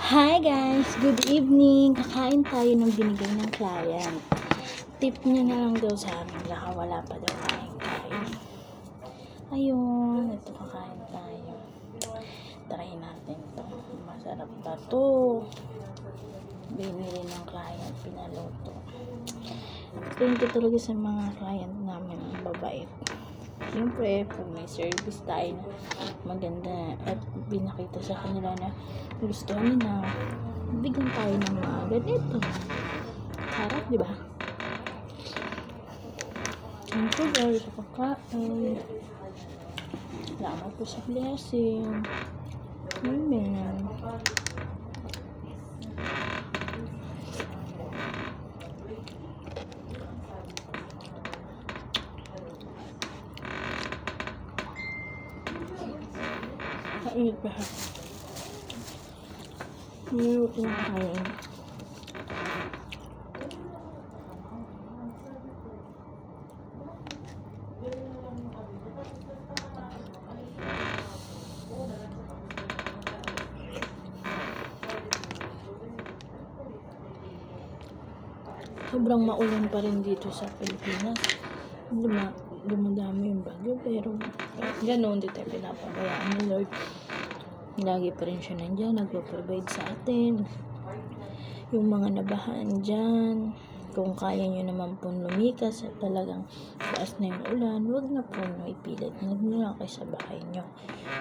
Hi guys! Good evening! Kakain tayo ng binigay ng client. Tip niya na lang daw sa amin. Baka wala pa daw kain. Ayun, ito kakain tayo. Try natin to. Masarap ba to? Binili ng client, pinaluto. Thank you talaga sa mga client namin. Babait. Siyempre, pag may service tayo na maganda at pinakita sa kanila na gusto nila, bigyan tayo ng mga ganito. Harap, di ba? Thank you guys sa pagkain. Salamat po sa blessing. Amen. Kainit pa. Mayroon ko na kain. Sobrang maulan pa rin dito sa Pilipinas. Dumadami yung bagyo, pero ganoon, di tayo pinapabayaan ni Lord. Lagi pa rin siya nandyan, nagpo-provide sa atin. Yung mga nabahaan dyan, kung kaya nyo naman po lumikas at talagang taas na yung ulan, huwag na po ipilit. Huwag na lang kayo sa bahay nyo.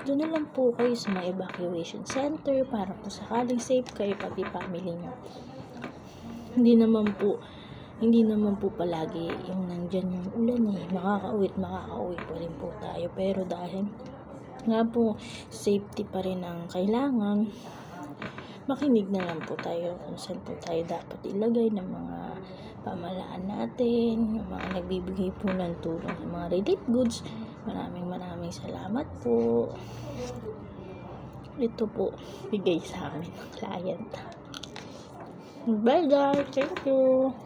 Doon na lang po kayo sa mga evacuation center para po sakaling safe kayo pati family nyo. Hindi naman po palagi yung nandyan yung ulan makakauwi pa rin po tayo, pero dahil nga po safety pa rin ang kailangan, makinig na lang po tayo kung saan po tayo dapat ilagay ng mga pamahalaan natin, yung mga nagbibigay po ng tulong sa mga relief goods. Maraming salamat po. Ito po bigay sa amin ng client. Bye guys, thank you.